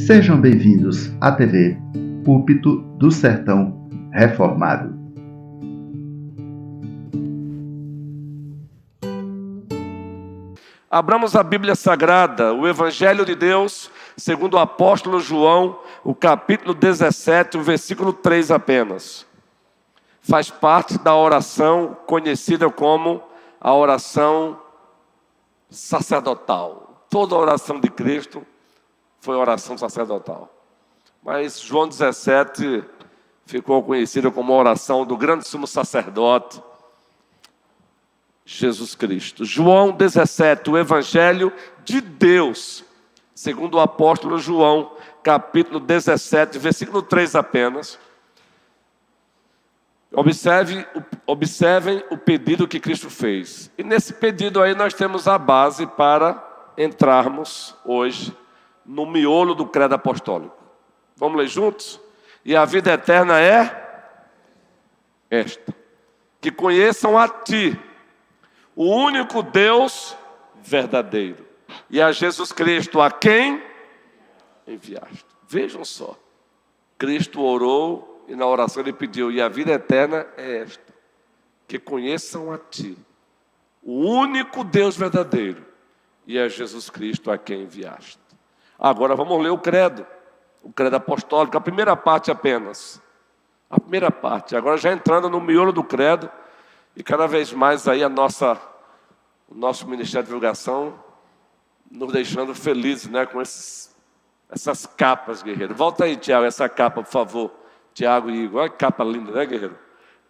Sejam bem-vindos à TV Púlpito do Sertão Reformado. Abramos a Bíblia Sagrada, o Evangelho de Deus, segundo o apóstolo João, o capítulo 17, o versículo 3 apenas. Faz parte da oração conhecida como a oração sacerdotal. Toda a oração de Cristo foi oração sacerdotal. Mas João 17 ficou conhecida como a oração do grande sumo sacerdote, Jesus Cristo. João 17, o Evangelho de Deus, segundo o apóstolo João, capítulo 17, versículo 3 apenas. Observem o pedido que Cristo fez. E nesse pedido aí nós temos a base para entrarmos hoje no miolo do credo apostólico. Vamos ler juntos? E a vida eterna é esta: que conheçam a Ti, o único Deus verdadeiro, e a Jesus Cristo, a quem enviaste. Vejam só, Cristo orou e na oração ele pediu: e a vida eterna é esta, que conheçam a Ti, o único Deus verdadeiro, e a Jesus Cristo, a quem enviaste. Agora vamos ler o credo apostólico, a primeira parte apenas. A primeira parte, agora já entrando no miolo do credo, e cada vez mais aí o nosso Ministério de Divulgação nos deixando felizes, né, com essas capas, guerreiro. Volta aí, Tiago, essa capa, por favor. Tiago e Igor, olha que capa linda, né, guerreiro?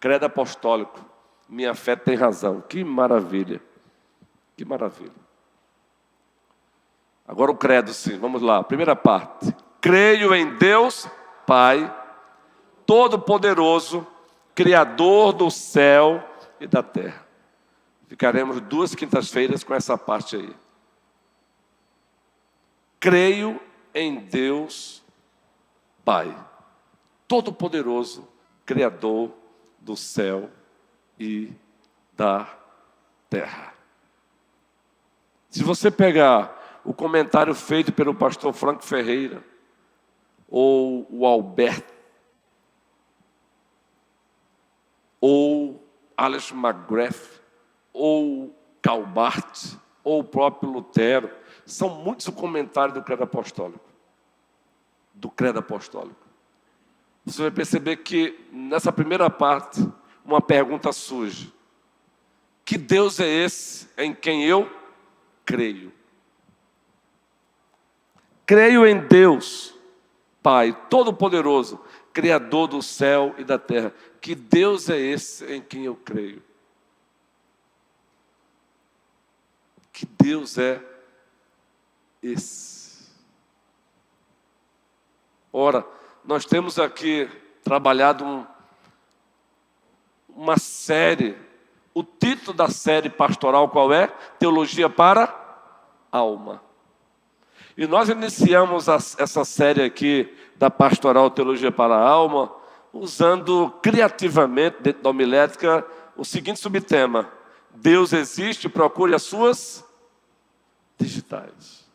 Credo apostólico, minha fé tem razão. Que maravilha, que maravilha. Agora o credo, sim, vamos lá, primeira parte. Creio em Deus, Pai, Todo-Poderoso, Criador do céu e da terra. Ficaremos 2 quintas-feiras com essa parte aí. Creio em Deus, Pai, Todo-Poderoso, Criador do céu e da terra. Se você pegar o comentário feito pelo pastor Franco Ferreira, ou o Alberto, ou Alex McGrath, ou Calbart, ou o próprio Lutero, são muitos os comentários do credo apostólico. Você vai perceber que nessa primeira parte, uma pergunta surge: que Deus é esse em quem eu creio? Creio em Deus, Pai Todo-Poderoso, Criador do céu e da terra. Que Deus é esse em quem eu creio? Que Deus é esse? Ora, nós temos aqui trabalhado uma série. O título da série pastoral qual é? Teologia para a Alma. E nós iniciamos essa série aqui da pastoral Teologia para a Alma usando criativamente, dentro da homilética, o seguinte subtema: Deus existe, procure as suas digitais.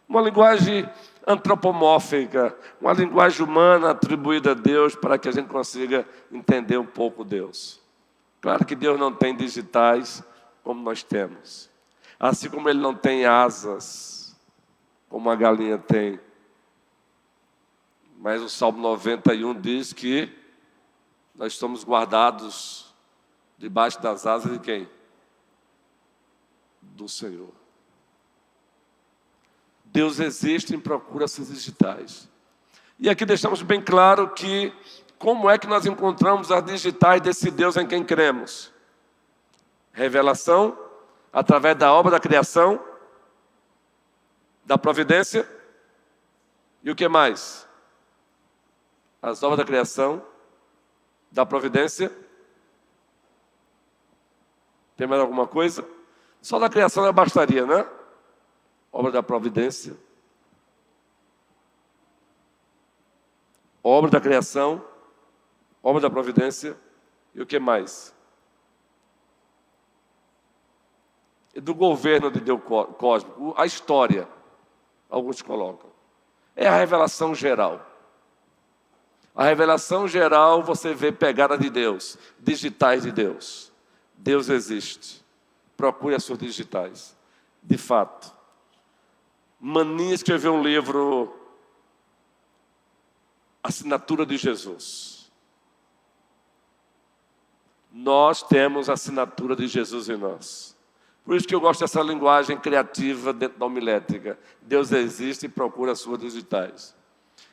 Uma linguagem antropomórfica, uma linguagem humana atribuída a Deus para que a gente consiga entender um pouco Deus. Claro que Deus não tem digitais como nós temos. Assim como Ele não tem asas, como a galinha tem. Mas o Salmo 91 diz que nós somos guardados debaixo das asas de quem? Do Senhor. Deus existe e procura seus digitais. E aqui deixamos bem claro que como é que nós encontramos as digitais desse Deus em quem cremos? Revelação, através da obra da criação, da providência, e o que mais? As obras da criação, da providência. Tem mais alguma coisa? Só da criação já bastaria, né? Obra da providência, obra da criação, obra da providência, e o que mais? E do governo de Deus cósmico, a história, alguns colocam. é a revelação geral. A revelação geral, você vê pegada de Deus, digitais de Deus. Deus existe. Procure as suas digitais. De fato. Maninha escreveu um livro, Assinatura de Jesus. Nós temos a assinatura de Jesus em nós. Por isso que eu gosto dessa linguagem criativa dentro da homilética. Deus existe e procura as suas digitais.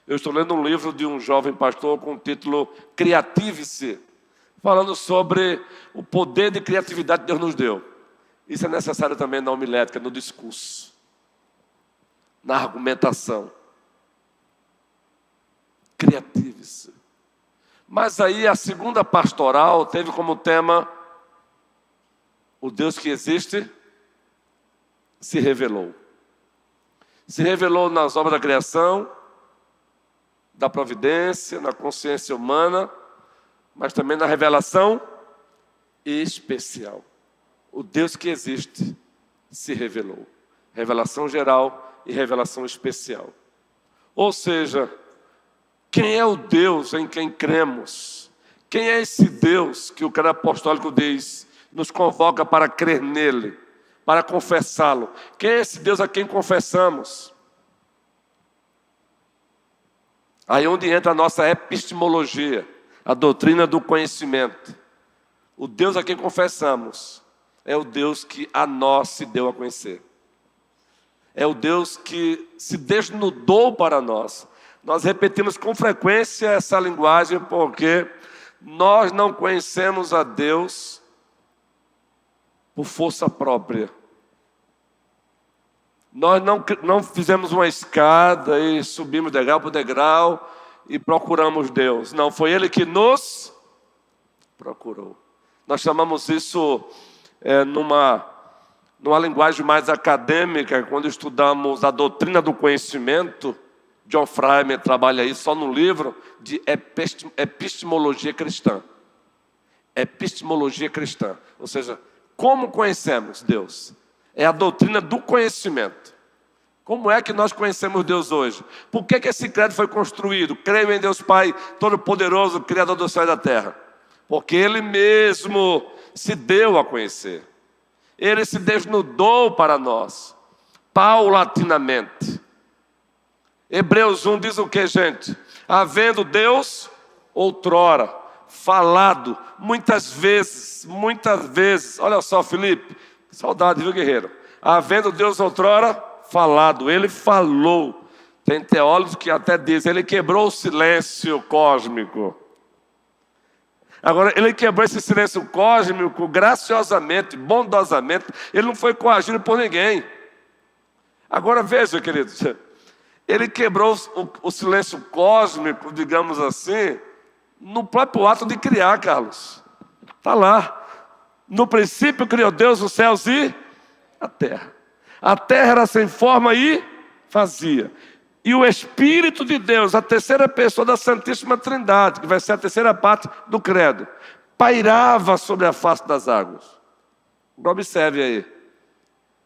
Eu estou lendo um livro de um jovem pastor com o título Criative-se, falando sobre o poder de criatividade que Deus nos deu. Isso é necessário também na homilética, no discurso, na argumentação. Criative-se. Mas aí a segunda pastoral teve como tema: o Deus que existe se revelou. Se revelou nas obras da criação, da providência, na consciência humana, mas também na revelação especial. O Deus que existe se revelou. Revelação geral e revelação especial. Ou seja, quem é o Deus em quem cremos? Quem é esse Deus que o credo apostólico diz, nos convoca para crer nele, para confessá-lo? Quem é esse Deus a quem confessamos? Aí onde entra a nossa epistemologia, a doutrina do conhecimento. O Deus a quem confessamos é o Deus que a nós se deu a conhecer. É o Deus que se desnudou para nós. Nós repetimos com frequência essa linguagem porque nós não conhecemos a Deus por força própria. Nós não fizemos uma escada e subimos degrau por degrau e procuramos Deus. Não, foi Ele que nos procurou. Nós chamamos isso numa linguagem mais acadêmica, quando estudamos a doutrina do conhecimento. John Freiman trabalha isso só no livro de epistemologia cristã. Epistemologia cristã, ou seja, como conhecemos Deus? É a doutrina do conhecimento. Como é que nós conhecemos Deus hoje? Por que esse credo foi construído? Creio em Deus Pai Todo-Poderoso, Criador do céu e da terra. Porque Ele mesmo se deu a conhecer. Ele se desnudou para nós, paulatinamente. Hebreus 1 diz o que, gente? Havendo Deus outrora falado muitas vezes, olha só, Felipe, que saudade, viu, guerreiro? Havendo Deus outrora falado, Ele falou. Tem teólogos que até dizem, Ele quebrou o silêncio cósmico. Agora, Ele quebrou esse silêncio cósmico graciosamente, bondosamente. Ele não foi coagido por ninguém. Agora veja, queridos, Ele quebrou o silêncio cósmico, digamos assim, no próprio ato de criar, Carlos. Está lá. No princípio criou Deus os céus e a terra. A terra era sem forma e vazia. E o Espírito de Deus, a terceira pessoa da Santíssima Trindade, que vai ser a terceira parte do credo, pairava sobre a face das águas. Observe aí.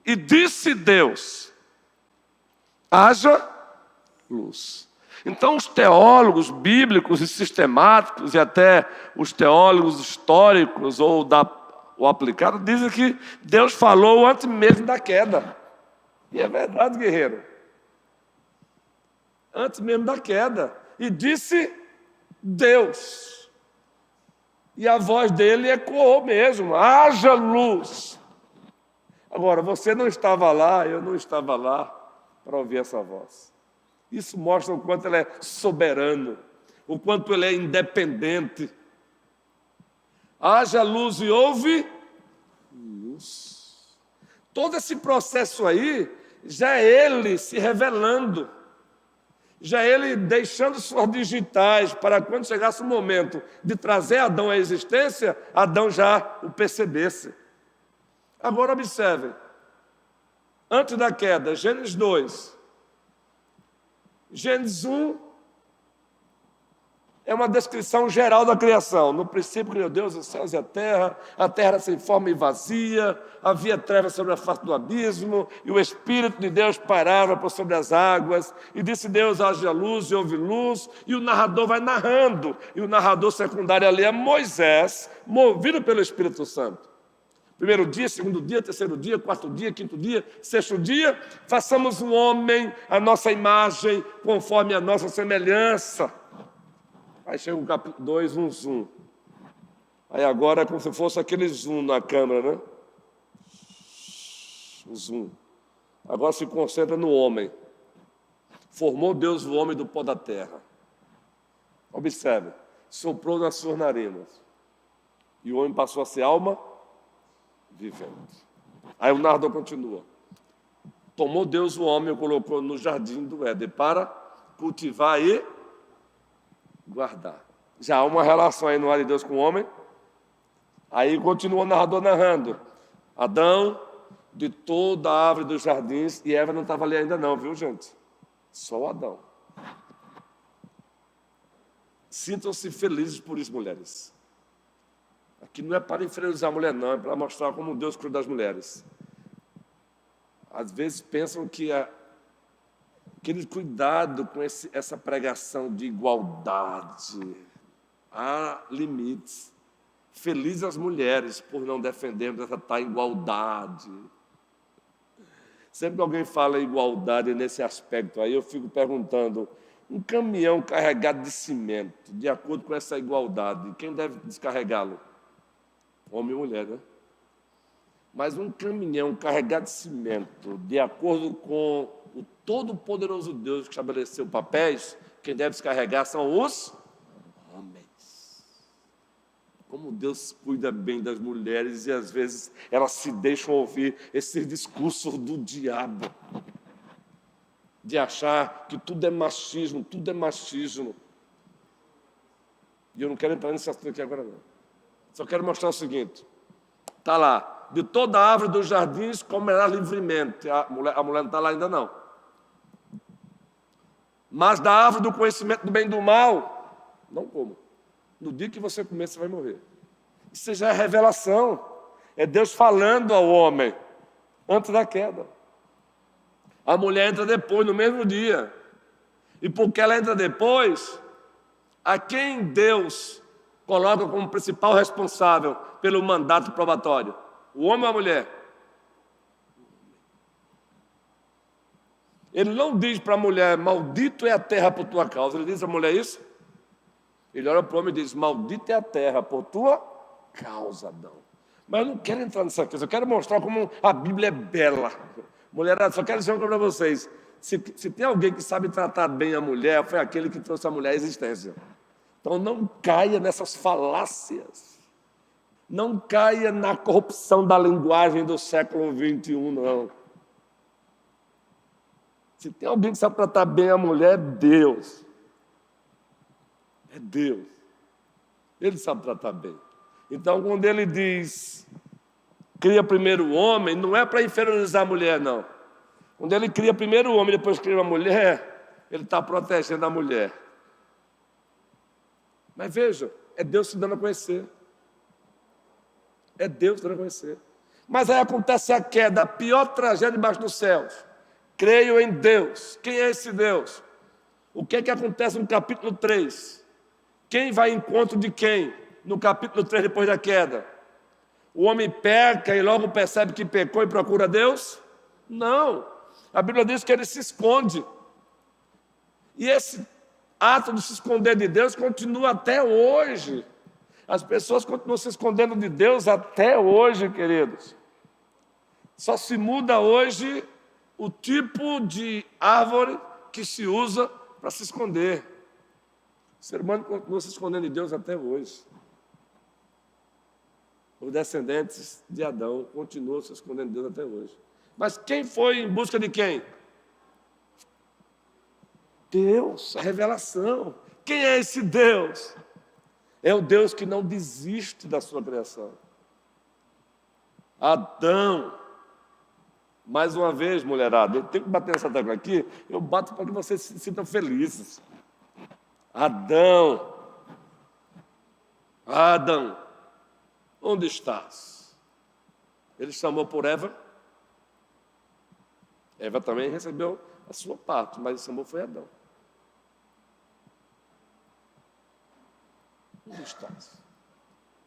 E disse Deus: haja luz. Então os teólogos bíblicos e sistemáticos, e até os teólogos históricos ou aplicado, dizem que Deus falou antes mesmo da queda. E é verdade, guerreiro. Antes mesmo da queda. E disse Deus. E a voz dele ecoou mesmo: haja luz. Agora, você não estava lá, eu não estava lá para ouvir essa voz. Isso mostra o quanto ele é soberano, o quanto ele é independente. Haja luz e houve luz. Todo esse processo aí já é Ele se revelando, já é Ele deixando suas digitais para quando chegasse o momento de trazer Adão à existência, Adão já o percebesse. Agora observe, antes da queda, Gênesis 2, Gênesis 1 é uma descrição geral da criação. No princípio criou Deus os céus e a terra era sem forma e vazia, havia trevas sobre a face do abismo, e o Espírito de Deus pairava por sobre as águas, e disse Deus, haja luz, e houve luz, e o narrador vai narrando, e o narrador secundário ali é Moisés, movido pelo Espírito Santo. Primeiro dia, segundo dia, terceiro dia, quarto dia, quinto dia, sexto dia, façamos um homem à nossa imagem, conforme a nossa semelhança. Aí chega o capítulo 2, um zoom. Aí agora é como se fosse aquele zoom na câmera, né? O zoom. Agora se concentra no homem. Formou Deus o homem do pó da terra. Observe. Soprou nas suas narinas. E o homem passou a ser alma vivente. Aí o narrador continua. Tomou Deus o homem e o colocou no jardim do Éden para cultivar e guardar. Já há uma relação aí no ar de Deus com o homem. Aí continua o narrador narrando. Adão, de toda a árvore dos jardins, e Eva não estava ali ainda não, viu, gente? Só Adão. Sintam-se felizes por isso, mulheres. Aqui não é para inferiorizar a mulher, não, é para mostrar como Deus cuida das mulheres. Às vezes pensam que aquele cuidado com essa pregação de igualdade. Há limites. Felizes as mulheres por não defendermos essa tal igualdade. Sempre que alguém fala igualdade nesse aspecto aí, eu fico perguntando, um caminhão carregado de cimento, de acordo com essa igualdade, quem deve descarregá-lo? Homem e mulher, né? Mas um caminhão carregado de cimento, de acordo com o todo-poderoso Deus que estabeleceu papéis, quem deve descarregar são os homens. Como Deus cuida bem das mulheres e às vezes elas se deixam ouvir esse discurso do diabo, de achar que tudo é machismo, tudo é machismo. E eu não quero entrar nesse assunto aqui agora, não. Só quero mostrar o seguinte. Está lá. De toda a árvore dos jardins comerá livremente. A mulher não está lá ainda, não. Mas da árvore do conhecimento do bem e do mal, não coma. No dia que você comer, você vai morrer. Isso já é revelação. É Deus falando ao homem antes da queda. A mulher entra depois, no mesmo dia. E porque ela entra depois, a quem Deus coloca como principal responsável pelo mandato probatório? O homem ou a mulher? Ele não diz para a mulher, maldito é a terra por tua causa. Ele diz à mulher isso? Ele olha para o homem e diz, maldita é a terra por tua causa, Adão. Mas eu não quero entrar nessa coisa, eu quero mostrar como a Bíblia é bela. Mulherada, só quero dizer uma coisa para vocês. Se tem alguém que sabe tratar bem a mulher, foi aquele que trouxe a mulher à existência. Então não caia nessas falácias. Não caia na corrupção da linguagem do século XXI, não. Se tem alguém que sabe tratar bem a mulher, é Deus. É Deus. Ele sabe tratar bem. Então, quando ele diz, cria primeiro o homem, não é para inferiorizar a mulher, não. Quando ele cria primeiro o homem e depois cria a mulher, ele está protegendo a mulher. Mas veja, é Deus se dando a conhecer. É Deus se dando a conhecer. Mas aí acontece a queda, a pior tragédia debaixo dos céus. Creio em Deus. Quem é esse Deus? O que é que acontece no capítulo 3? Quem vai em encontro de quem? No capítulo 3, depois da queda. O homem peca e logo percebe que pecou e procura Deus? Não. A Bíblia diz que ele se esconde. E esse ato de se esconder de Deus continua até hoje. As pessoas continuam se escondendo de Deus até hoje, queridos. Só se muda hoje o tipo de árvore que se usa para se esconder. O ser humano continua se escondendo de Deus até hoje. Os descendentes de Adão continuam se escondendo de Deus até hoje. Mas quem foi em busca de quem? Deus, a revelação. Quem é esse Deus? É o Deus que não desiste da sua criação. Adão. Mais uma vez, mulherada, eu tenho que bater nessa tecla aqui, eu bato para que vocês se sintam felizes. Adão, Adão, onde estás? Ele chamou por Eva. Eva também recebeu a sua parte, mas ele chamou foi Adão. Onde estás?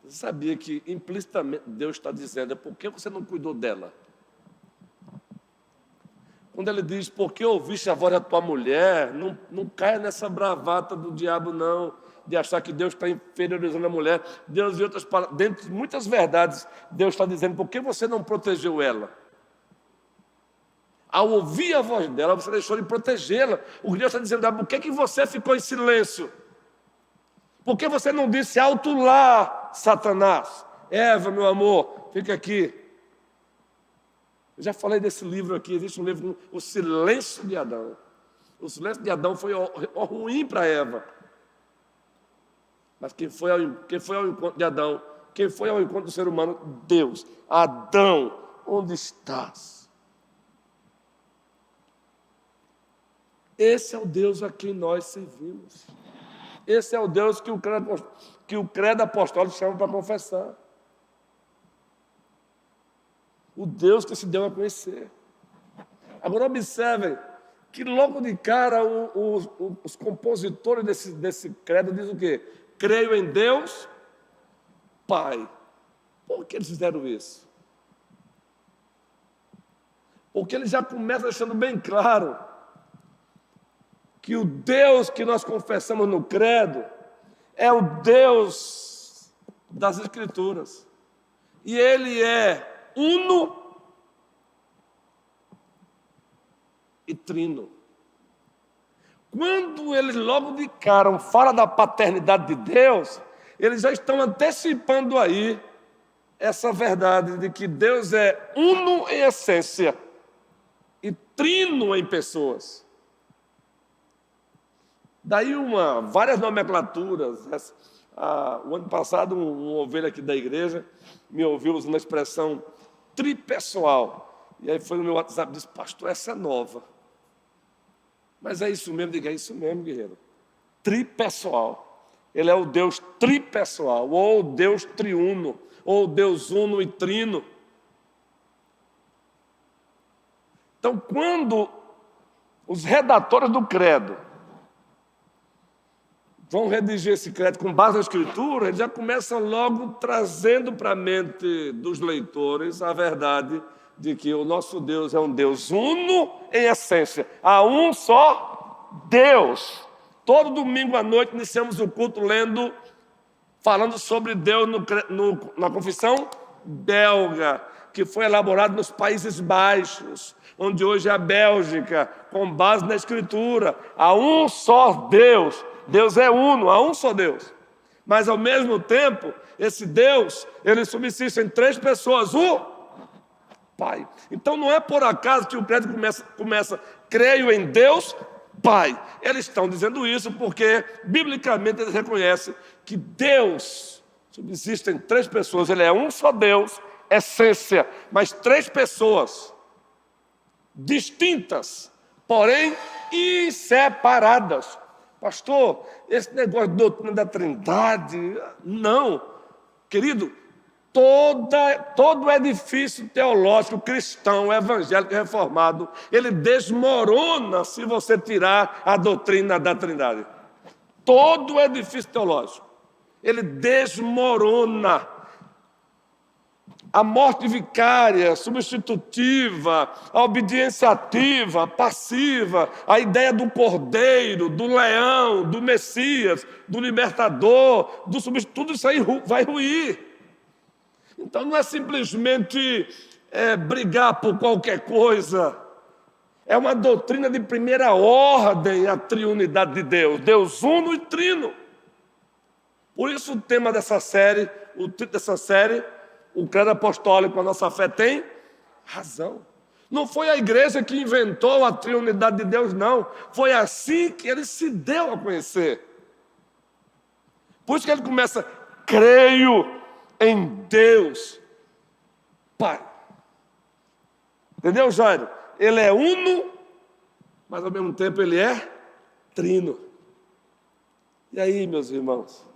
Você sabia que implicitamente Deus está dizendo, por que você não cuidou dela? Quando ele diz, por que ouviste a voz da tua mulher, não caia nessa bravata do diabo, não, de achar que Deus está inferiorizando a mulher. Deus, em outras palavras, dentro de muitas verdades, Deus está dizendo, por que você não protegeu ela? Ao ouvir a voz dela, você deixou de protegê-la. O que Deus está dizendo, por que você ficou em silêncio? Por que você não disse alto lá, Satanás? Eva, meu amor, fica aqui. Eu já falei desse livro aqui, existe um livro, O Silêncio de Adão. O silêncio de Adão foi ruim para Eva. Mas quem foi ao encontro de Adão? Quem foi ao encontro do ser humano? Deus. Adão, onde estás? Esse é o Deus a quem nós servimos. Esse é o Deus que o credo apostólico chama para confessar. O Deus que se deu a conhecer. Agora observem que logo de cara os compositores desse credo dizem o quê? Creio em Deus, Pai. Por que eles fizeram isso? Porque eles já começam deixando bem claro que o Deus que nós confessamos no credo é o Deus das Escrituras. E Ele é uno e trino. Quando eles logo de cara falam da paternidade de Deus, eles já estão antecipando aí essa verdade de que Deus é uno em essência e trino em pessoas. Daí várias nomenclaturas. O ano passado, uma ovelha aqui da igreja me ouviu usando a expressão tripessoal. E aí foi no meu WhatsApp e disse, pastor, essa é nova. Mas é isso mesmo, diga, é isso mesmo, guerreiro. Tripessoal. Ele é o Deus tripessoal, ou Deus triuno, ou Deus uno e trino. Então, quando os redatores do credo vão redigir esse credo com base na Escritura, eles já começam logo trazendo para a mente dos leitores a verdade de que o nosso Deus é um Deus uno em essência. Há um só Deus. Todo domingo à noite iniciamos o culto falando sobre Deus na confissão belga, que foi elaborada nos Países Baixos, onde hoje é a Bélgica, com base na Escritura. Há um só Deus. Deus é uno, há um só Deus. Mas, ao mesmo tempo, esse Deus, ele subsiste em três pessoas, o Pai. Então, não é por acaso que o credo começa creio em Deus, Pai. Eles estão dizendo isso porque, biblicamente, eles reconhecem que Deus subsiste em três pessoas. Ele é um só Deus, essência, mas três pessoas distintas, porém inseparadas. Pastor, esse negócio de doutrina da Trindade, não. Querido, todo edifício teológico cristão, evangélico, reformado, ele desmorona se você tirar a doutrina da Trindade. Todo edifício teológico, ele desmorona. A morte vicária, substitutiva, a obediência ativa, passiva, a ideia do cordeiro, do leão, do Messias, do libertador, do substituto, tudo isso aí vai ruir. Então não é simplesmente brigar por qualquer coisa. É uma doutrina de primeira ordem a triunidade de Deus. Deus uno e trino. Por isso o tema dessa série, o título dessa série, o credo apostólico, a nossa fé tem razão. Não foi a igreja que inventou a triunidade de Deus, não. Foi assim que ele se deu a conhecer. Por isso que ele começa, creio em Deus, Pai. Entendeu, Jairo? Ele é uno, mas ao mesmo tempo ele é trino. E aí, meus irmãos?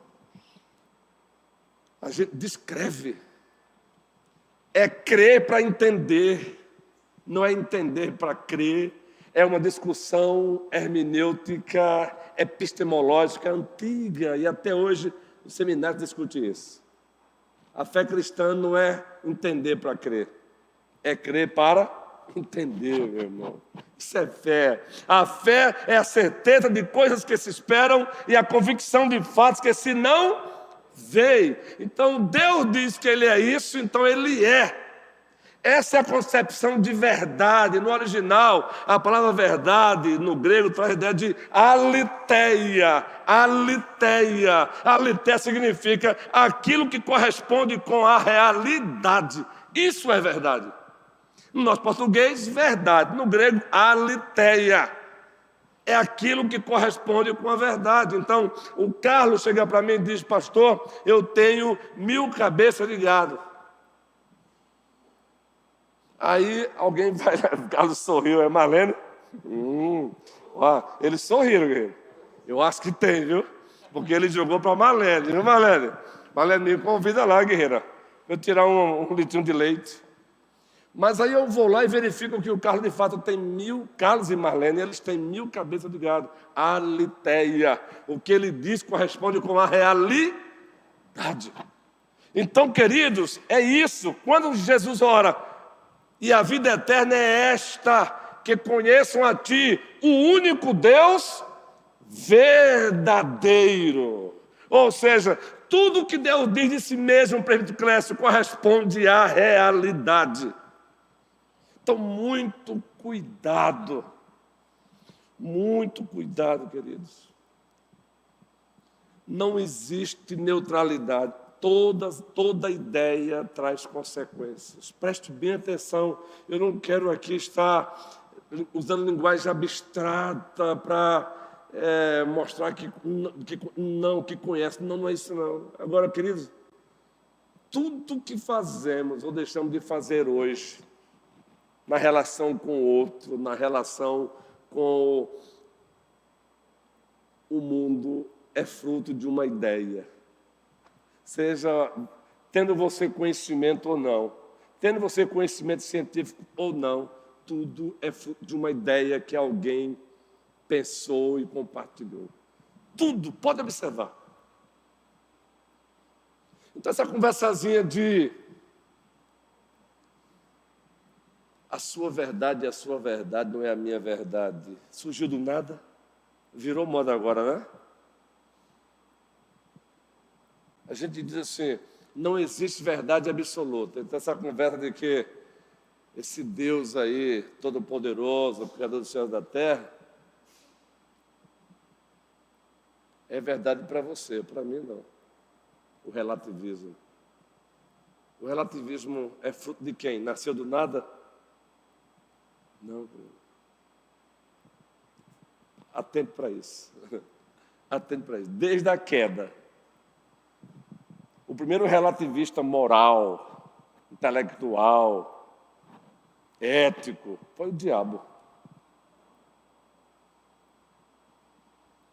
A gente descreve. É crer para entender, não é entender para crer. É uma discussão hermenêutica, epistemológica antiga, e até hoje o seminário discute isso. A fé cristã não é entender para crer, é crer para entender, meu irmão. Isso é fé. A fé é a certeza de coisas que se esperam e a convicção de fatos que se não veem. Então Deus diz que Ele é isso, então Ele é. Essa é a concepção de verdade. No original, a palavra verdade, no grego, traz a ideia de aletheia. Aletheia. Aletheia significa aquilo que corresponde com a realidade. Isso é verdade. No nosso português, verdade. No grego, aletheia. É aquilo que corresponde com a verdade. Então, o Carlos chega para mim e diz: pastor, eu tenho 1000 cabeças de gado. Aí alguém vai lá, o Carlos sorriu, é Marlene? Ó, eles sorriram, guerreiro. Eu acho que tem, viu? Porque ele jogou para Marlene, viu, Marlene? Marlene, me convida lá, guerreira, para eu tirar um litrinho de leite. Mas aí eu vou lá e verifico que o Carlos, de fato, tem 1000, Carlos e Marlene, eles têm 1000 cabeças de gado. Aletheia. O que ele diz corresponde com a realidade. Então, queridos, é isso. Quando Jesus ora, e a vida eterna é esta, que conheçam a Ti, o único Deus verdadeiro. Ou seja, tudo que Deus diz de si mesmo, presbítero Clécio, corresponde à realidade. Então, muito cuidado, queridos. Não existe neutralidade. Toda ideia traz consequências. Preste bem atenção. Eu não quero aqui estar usando linguagem abstrata para mostrar que conhece. Não é isso não. Agora, queridos, tudo que fazemos ou deixamos de fazer hoje, na relação com o outro, na relação com o mundo, é fruto de uma ideia. Seja tendo você conhecimento ou não, tendo você conhecimento científico ou não, tudo é fruto de uma ideia que alguém pensou e compartilhou. Tudo, pode observar. Então essa conversazinha de a sua verdade não é a minha verdade, surgiu do nada, virou moda agora, né? A gente diz assim, não existe verdade absoluta. Então essa conversa de que esse Deus aí, todo-poderoso, Criador dos céus e da terra, é verdade para você, para mim não. O relativismo. O relativismo é fruto de quem? Nasceu do nada? Não. Atente para isso. Atente para isso. Desde a queda, o primeiro relativista moral, intelectual, ético, foi o diabo.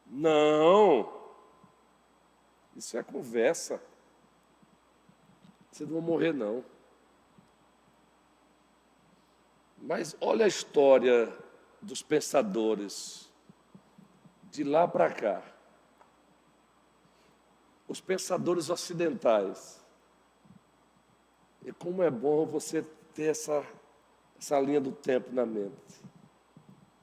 Não, isso é conversa. Vocês não vão morrer, não. Mas olha a história dos pensadores de lá para cá. Os pensadores ocidentais. E como é bom você ter essa linha do tempo na mente.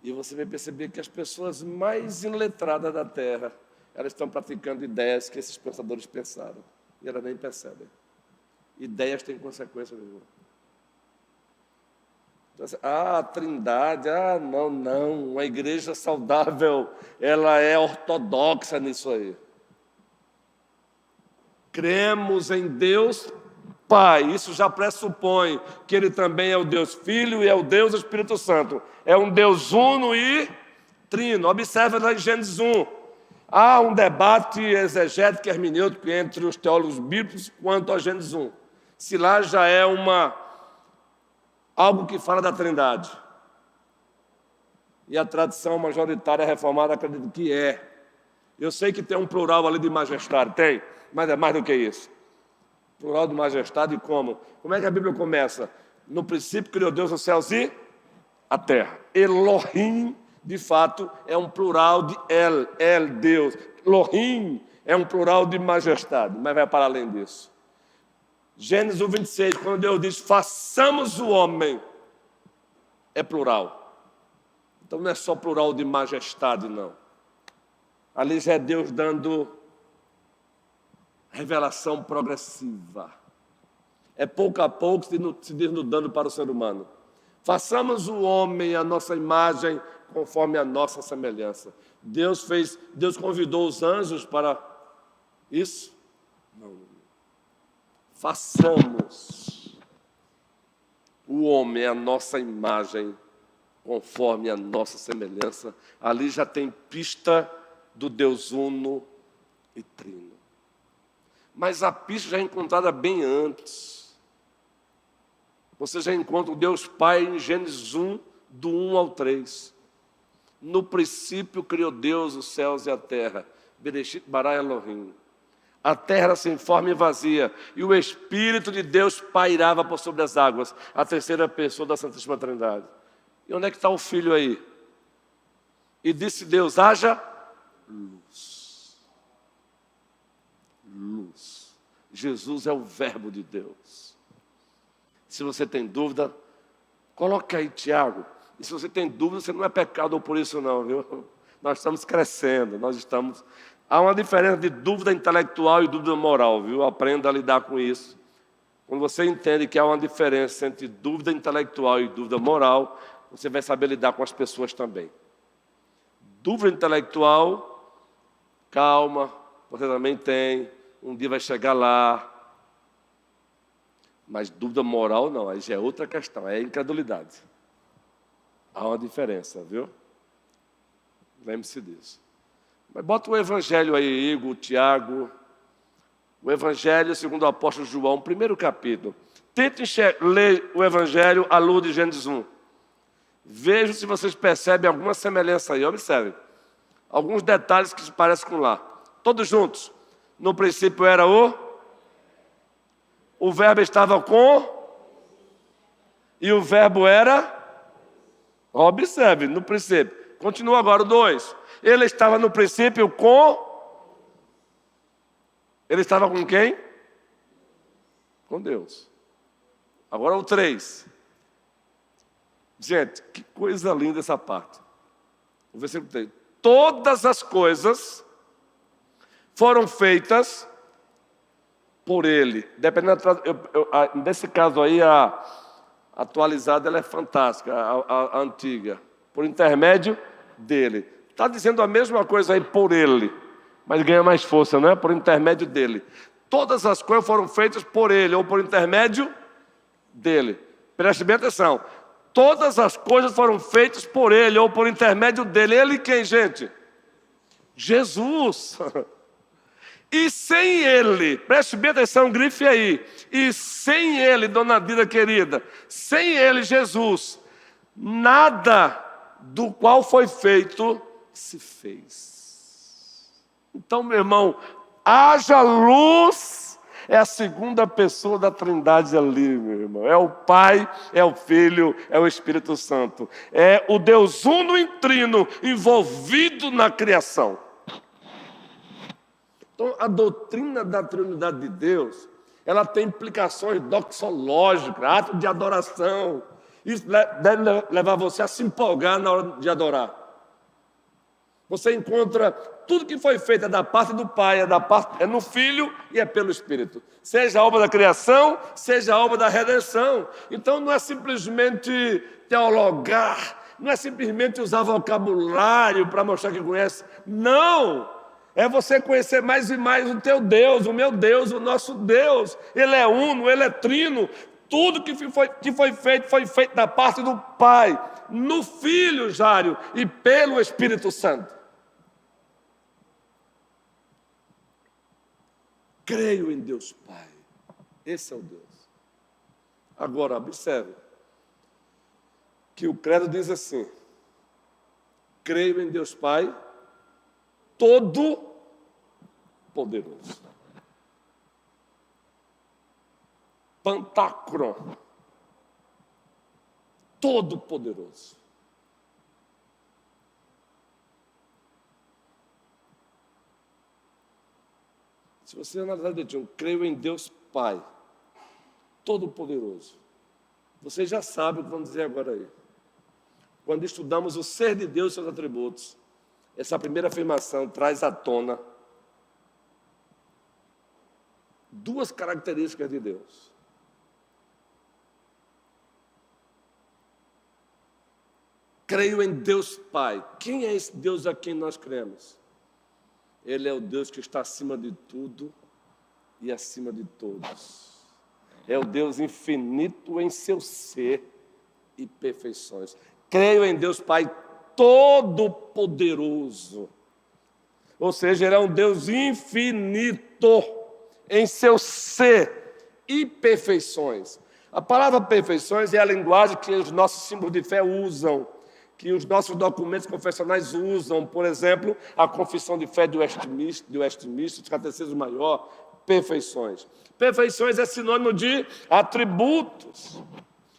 E você vai perceber que as pessoas mais enletradas da Terra, elas estão praticando ideias que esses pensadores pensaram. E elas nem percebem. Ideias têm consequências, meu irmão. A Trindade, não. Uma igreja saudável, ela é ortodoxa nisso aí. Cremos em Deus Pai, isso já pressupõe que Ele também é o Deus Filho e é o Deus Espírito Santo. É um Deus uno e trino. Observa lá em Gênesis 1. Há um debate exegético e hermenêutico entre os teólogos bíblicos quanto a Gênesis 1. Se lá já é algo que fala da Trindade. E a tradição majoritária reformada acredita que é. Eu sei que tem um plural ali de majestade, tem, mas é mais do que isso. Plural de majestade como? Como é que a Bíblia começa? No princípio criou Deus os céus e a terra. Elohim, de fato, é um plural de El, Deus. Elohim é um plural de majestade, mas vai para além disso. Gênesis 1:26, quando Deus diz, façamos o homem, é plural. Então não é só plural de majestade, não. Ali já é Deus dando revelação progressiva. É pouco a pouco se desnudando para o ser humano. Façamos o homem a nossa imagem, conforme a nossa semelhança. Deus convidou os anjos para isso? Não. Façamos o homem a nossa imagem, conforme a nossa semelhança. Ali já tem pista do Deus uno e trino. Mas a pista já é encontrada bem antes. Você já encontra o Deus Pai em Gênesis 1, do 1 ao 3. No princípio criou Deus os céus e a terra. Bereshit bara Elohim. A terra era sem forma e vazia, e o Espírito de Deus pairava por sobre as águas. A terceira pessoa da Santíssima Trindade. E onde é que está o Filho aí? E disse Deus, haja luz. Luz. Jesus é o verbo de Deus. Se você tem dúvida, coloque aí Tiago. E se você tem dúvida, você não é pecador por isso não, viu? Nós estamos crescendo, Há uma diferença de dúvida intelectual e dúvida moral, viu? Aprenda a lidar com isso. Quando você entende que há uma diferença entre dúvida intelectual e dúvida moral, você vai saber lidar com as pessoas também. Dúvida intelectual, calma, você também tem, um dia vai chegar lá. Mas dúvida moral não, aí já é outra questão, é incredulidade. Há uma diferença, viu? Lembre-se disso. Mas bota o Evangelho aí, Igor, Tiago. O Evangelho segundo o apóstolo João, primeiro capítulo. Tente ler o Evangelho à luz de Gênesis 1. Vejam se vocês percebem alguma semelhança aí. Observem. Alguns detalhes que se parecem com lá. Todos juntos. No princípio era o verbo estava com, e o verbo era, observe, no princípio. Continua agora o 2. Ele estava no princípio ele estava com quem? Com Deus. Agora o 3. Gente, que coisa linda essa parte. O versículo 3. Todas as coisas foram feitas por Ele. Dependendo nesse caso aí, a atualizada ela é fantástica, a antiga. Por intermédio dele. Está dizendo a mesma coisa aí por Ele, mas ganha mais força, não é? Por intermédio dele. Todas as coisas foram feitas por Ele, ou por intermédio dele. Preste bem atenção. Todas as coisas foram feitas por Ele, ou por intermédio dele. Ele quem, gente? Jesus. E sem Ele, preste bem atenção, grife aí. E sem Ele, dona Dida querida, sem Ele, Jesus, nada do qual foi feito se fez. Então, meu irmão, haja luz, é a segunda pessoa da Trindade ali, meu irmão. É o Pai, é o Filho, é o Espírito Santo. É o Deus uno e trino envolvido na criação. Então, a doutrina da Trindade de Deus, ela tem implicações doxológicas, ato de adoração. Isso deve levar você a se empolgar na hora de adorar. Você encontra tudo que foi feito é da parte do Pai, é no Filho e é pelo Espírito. Seja a obra da criação, seja a obra da redenção. Então não é simplesmente teologar, não é simplesmente usar vocabulário para mostrar que conhece. Não! É você conhecer mais e mais o teu Deus, o meu Deus, o nosso Deus. Ele é uno, Ele é trino. Tudo que foi feito da parte do Pai, no Filho, Jário, e pelo Espírito Santo. Creio em Deus Pai. Esse é o Deus. Agora, observe que o credo diz assim: creio em Deus Pai, todo-poderoso. Pantacron, todo-poderoso. Se você analisar direitinho, creio em Deus Pai, todo-poderoso. Você já sabe o que vamos dizer agora aí. Quando estudamos o ser de Deus e seus atributos, essa primeira afirmação traz à tona duas características de Deus. Creio em Deus Pai. Quem é esse Deus a quem nós cremos? Ele é o Deus que está acima de tudo e acima de todos. É o Deus infinito em seu ser e perfeições. Creio em Deus Pai todo-poderoso. Ou seja, Ele é um Deus infinito em seu ser e perfeições. A palavra perfeições é a linguagem que os nossos símbolos de fé usam, que os nossos documentos confessionais usam. Por exemplo, a confissão de fé de Westminster, do Catecismo Maior, perfeições. Perfeições é sinônimo de atributos,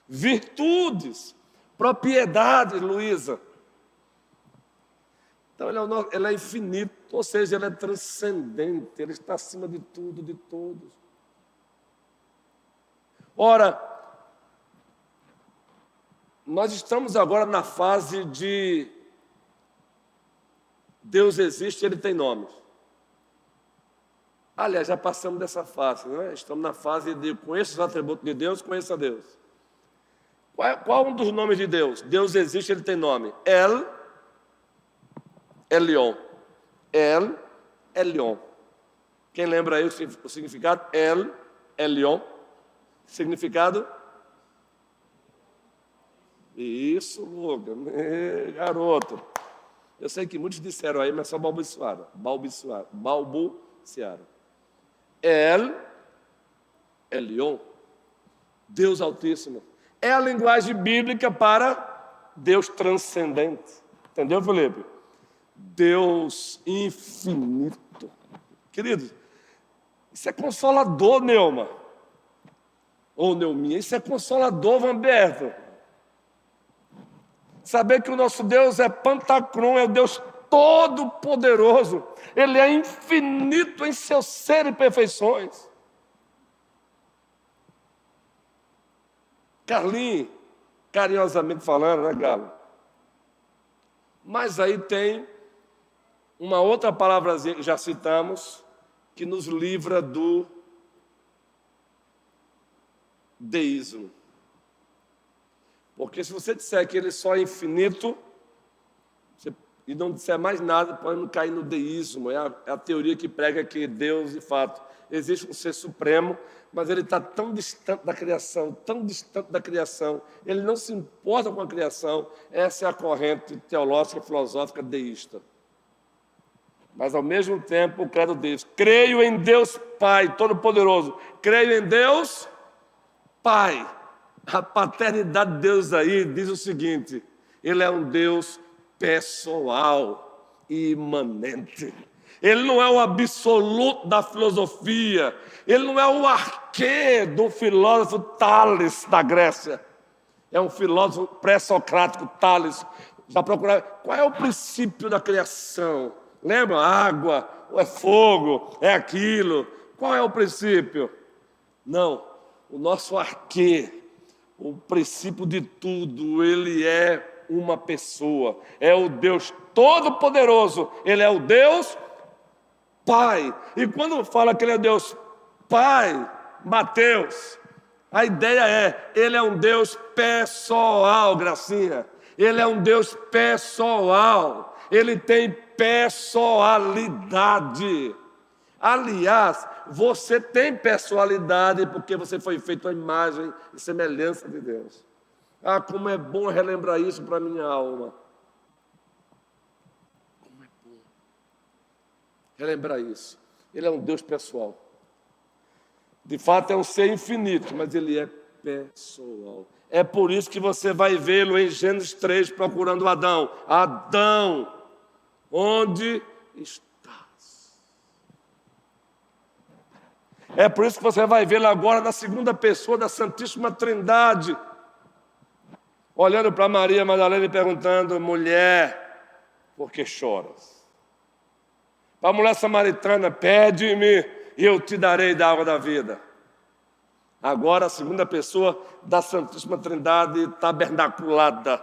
virtudes, propriedades, Luísa. Então, ele é infinito, ou seja, ele é transcendente, ele está acima de tudo, de todos. Ora, nós estamos agora na fase de Deus existe, Ele tem nome. Aliás, já passamos dessa fase, não é? Estamos na fase de conheça os atributos de Deus, conheça Deus. Qual um dos nomes de Deus? Deus existe, Ele tem nome. El Elyon. El Elyon. Quem lembra aí o significado? El Elyon. Significado? Isso, Lucas. Garoto. Eu sei que muitos disseram aí, mas só balbuciaram. El Elyon. Deus Altíssimo. É a linguagem bíblica para Deus transcendente. Entendeu, Felipe? Deus infinito. Queridos, isso é consolador, Neuma. Ou Neuminha, isso é consolador, Vanberto. Saber que o nosso Deus é Pantacron, é o Deus todo-poderoso. Ele é infinito em seu ser e perfeições. Carlinhos, carinhosamente falando, né, Galo? Mas aí tem uma outra palavrazinha que já citamos, que nos livra do deísmo. Porque se você disser que ele só é infinito, e não disser mais nada, pode não cair no deísmo. É a teoria que prega que Deus, de fato, existe um ser supremo, mas ele está tão distante da criação, ele não se importa com a criação. Essa é a corrente teológica, filosófica, deísta. Mas, ao mesmo tempo, o credo diz: creio em Deus Pai Todo-Poderoso. Creio em Deus Pai. A paternidade de Deus aí diz o seguinte: Ele é um Deus pessoal e imanente. Ele não é o absoluto da filosofia. Ele não é o arquê do filósofo Tales da Grécia. É um filósofo pré-socrático, Tales. Já procuraram qual é o princípio da criação. Lembra? Água, é fogo, é aquilo. Qual é o princípio? Não, o nosso arquê, o princípio de tudo, ele é uma pessoa. É o Deus Todo-Poderoso. Ele é o Deus Pai. E quando fala que ele é Deus Pai, Mateus, a ideia é, ele é um Deus pessoal, Gracinha. Ele é um Deus pessoal. Ele tem pessoalidade. Aliás, você tem personalidade porque você foi feito à imagem e semelhança de Deus. Ah, como é bom relembrar isso para a minha alma. Como é bom relembrar isso. Ele é um Deus pessoal. De fato, é um ser infinito, mas ele é pessoal. É por isso que você vai vê-lo em Gênesis 3, procurando Adão. Adão, onde estás? É por isso que você vai vê-lo agora na segunda pessoa da Santíssima Trindade, olhando para Maria Madalena e perguntando: mulher, por que choras? Para a mulher samaritana: pede-me e eu te darei da água da vida. Agora a segunda pessoa da Santíssima Trindade tabernaculada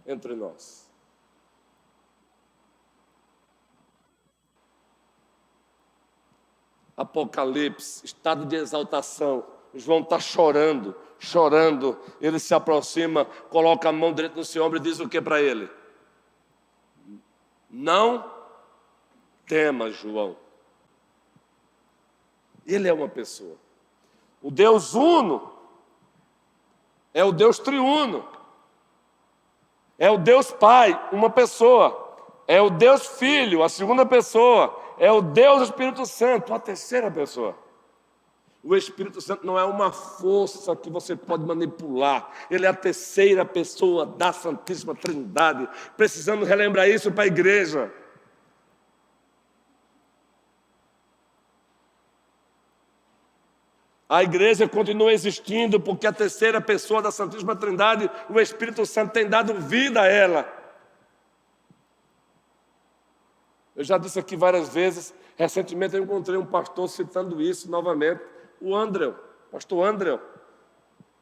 entre nós. Apocalipse, estado de exaltação. João está chorando. Ele se aproxima, coloca a mão direita no seu ombro e diz o que para ele? Não temas, João. Ele é uma pessoa. O Deus uno é o Deus triuno. É o Deus Pai, uma pessoa. É o Deus Filho, a segunda pessoa. É o Deus Espírito Santo, a terceira pessoa. O Espírito Santo não é uma força que você pode manipular. Ele é a terceira pessoa da Santíssima Trindade. Precisamos relembrar isso para a igreja. A igreja continua existindo porque a terceira pessoa da Santíssima Trindade, o Espírito Santo, tem dado vida a ela. Eu já disse aqui várias vezes, recentemente eu encontrei um pastor citando isso novamente, o André, pastor André.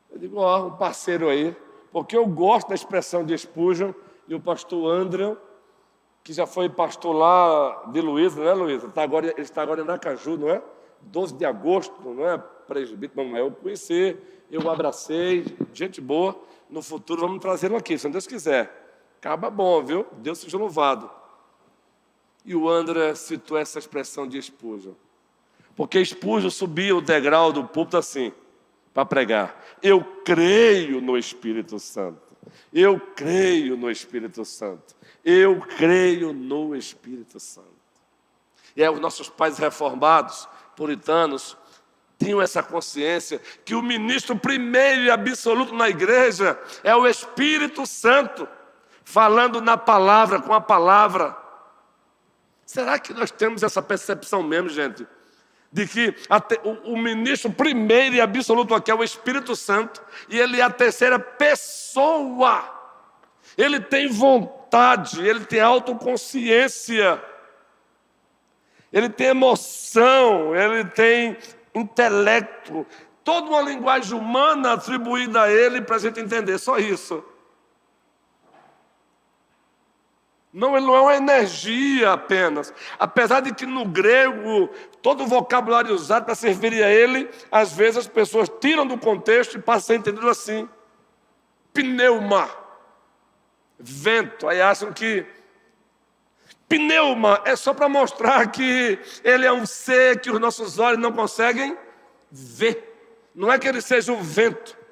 Eu digo, um parceiro aí, porque eu gosto da expressão de Spurgeon, e o pastor André, que já foi pastor lá de Luísa, não é, Luísa? Ele está agora em Aracaju, não é? 12 de agosto, não é presbítero, não é? Eu conheci, eu o abracei, gente boa. No futuro vamos trazê-lo aqui, se Deus quiser. Acaba bom, viu? Deus seja louvado. E o André citou essa expressão de Spurgeon. Porque Spurgeon subia o degrau do púlpito assim, para pregar. Eu creio no Espírito Santo. Eu creio no Espírito Santo. Eu creio no Espírito Santo. E aí os nossos pais reformados, puritanos, tinham essa consciência que o ministro primeiro e absoluto na igreja é o Espírito Santo, falando na palavra, com a palavra. Será que nós temos essa percepção mesmo, gente? De que o ministro primeiro e absoluto aqui é o Espírito Santo, e ele é a terceira pessoa. Ele tem vontade, ele tem autoconsciência, ele tem emoção, ele tem intelecto, toda uma linguagem humana atribuída a ele para a gente entender, só isso. Não, ele não é uma energia apenas. Apesar de que no grego, todo o vocabulário usado para se referir a ele, às vezes as pessoas tiram do contexto e passam a entender assim. Pneuma, vento. Aí acham que pneuma é só para mostrar que ele é um ser que os nossos olhos não conseguem ver. Não é que ele seja um vento.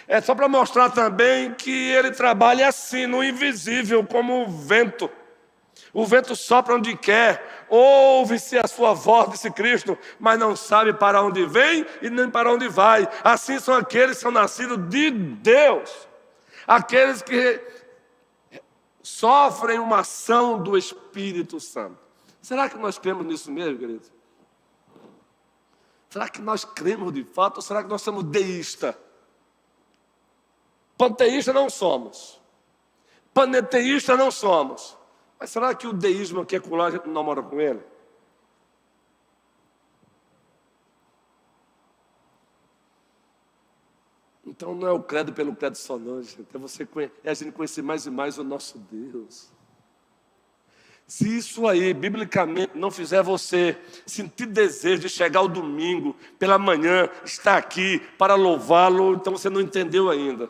É só para mostrar também que ele trabalha assim, no invisível, como o vento. O vento sopra onde quer, ouve-se a sua voz, disse Cristo, mas não sabe para onde vem e nem para onde vai. Assim são aqueles que são nascidos de Deus. Aqueles que sofrem uma ação do Espírito Santo. Será que nós cremos nisso mesmo, queridos? Será que nós cremos de fato ou será que nós somos deístas? Panteísta não somos. Paneteísta não somos. Mas será que o deísmo aqui é colar, a gente não namora com ele? Então não é o credo pelo credo só não, gente. É a gente conhecer mais e mais o nosso Deus. Se isso aí, biblicamente, não fizer você sentir desejo de chegar ao domingo, pela manhã, estar aqui para louvá-lo, então você não entendeu ainda.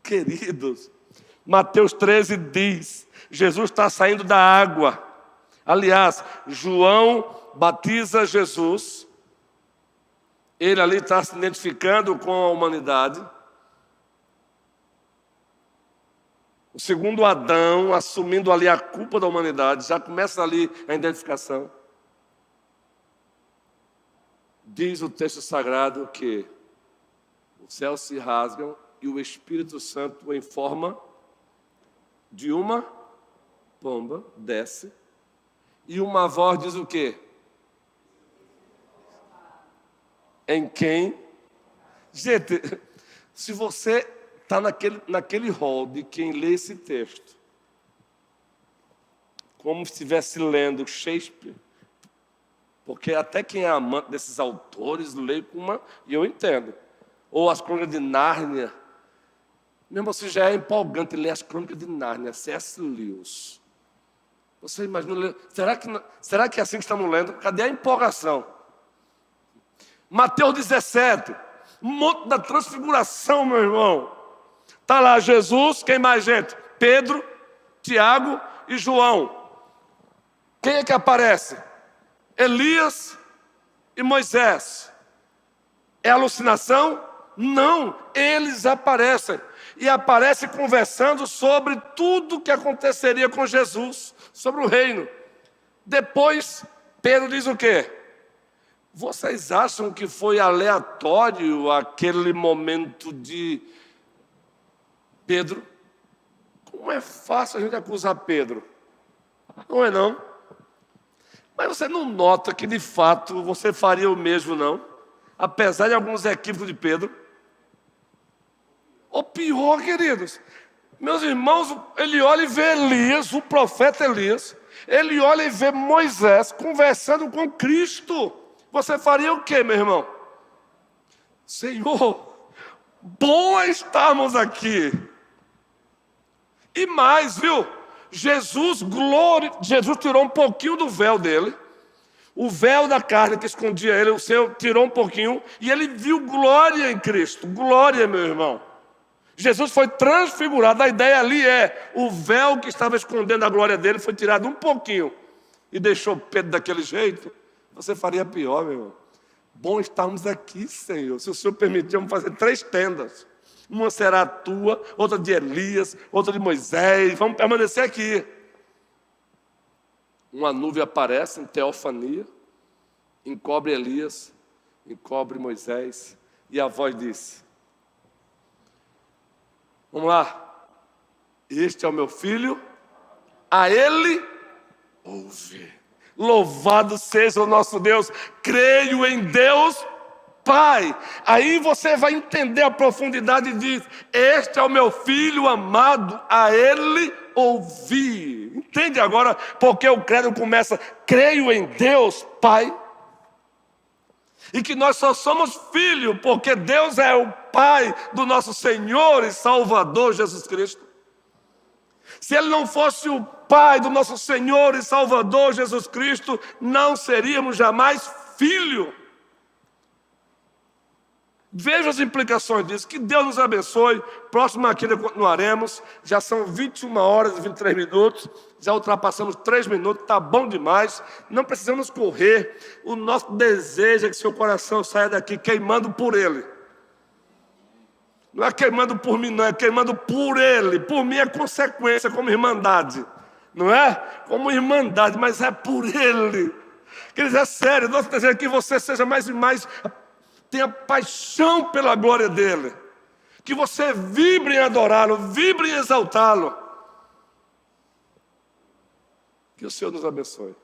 Queridos, Mateus 13 diz, Jesus está saindo da água. Aliás, João batiza Jesus. Ele ali está se identificando com a humanidade. O segundo Adão, assumindo ali a culpa da humanidade, já começa ali a identificação. Diz o texto sagrado que os céus se rasgam e o Espírito Santo, em forma de uma pomba, desce E uma voz diz o quê? Em quem? Gente, se você está naquele hall de quem lê esse texto, como se estivesse lendo Shakespeare, porque até quem é amante desses autores lê com uma, e eu entendo, ou as Crônicas de Nárnia, mesmo assim já é empolgante ler as Crônicas de Nárnia, C.S. Lewis. Você imagina ler, será que é assim que estamos lendo? Cadê a empolgação? Mateus 17, monte da transfiguração, meu irmão. Está lá Jesus, quem mais, gente? Pedro, Tiago e João. Quem é que aparece? Elias e Moisés. É alucinação? Não, eles aparecem. E aparecem conversando sobre tudo que aconteceria com Jesus, sobre o reino. Depois, Pedro diz o quê? Vocês acham que foi aleatório aquele momento de Pedro? Como é fácil a gente acusar Pedro? Não é não? Mas você não nota que de fato você faria o mesmo, não? Apesar de alguns equívocos de Pedro. Ou pior, queridos, meus irmãos, ele olha e vê Elias, o profeta Elias. Ele olha e vê Moisés conversando com Cristo. Você faria o quê, meu irmão? Senhor, bom é estarmos aqui. E mais, viu? Jesus tirou um pouquinho do véu dele. O véu da carne que escondia ele, o Senhor tirou um pouquinho. E ele viu glória em Cristo. Glória, meu irmão. Jesus foi transfigurado. A ideia ali é, o véu que estava escondendo a glória dele foi tirado um pouquinho. E deixou Pedro daquele jeito. Você faria pior, meu irmão. Bom estarmos aqui, Senhor. Se o Senhor permitir, vamos fazer 3 tendas. Uma será a tua, outra de Elias, outra de Moisés. Vamos permanecer aqui. Uma nuvem aparece em teofania, encobre Elias, encobre Moisés. E a voz disse: vamos lá. Este é o meu filho, a ele ouve. Louvado seja o nosso Deus. Creio em Deus Pai. Aí você vai entender a profundidade e diz: este é o meu filho amado, a ele ouvi. Entende agora porque o credo começa: creio em Deus Pai. E que nós só somos filhos porque Deus é o Pai do nosso Senhor e Salvador Jesus Cristo. Se Ele não fosse o Pai do nosso Senhor e Salvador Jesus Cristo, não seríamos jamais filho. Veja as implicações disso. Que Deus nos abençoe. Próxima quinta continuaremos. Já são 21 horas e 23 minutos. Já ultrapassamos 3 minutos. Está bom demais. Não precisamos correr. O nosso desejo é que seu coração saia daqui queimando por Ele. Não é queimando por mim, não. É queimando por Ele. Por mim é consequência, como irmandade. Não é? Como irmandade, mas é por Ele. Quer dizer, é sério. Nosso desejo é que você seja mais e mais... tenha paixão pela glória dEle. Que você vibre em adorá-lo, vibre em exaltá-lo. Que o Senhor nos abençoe.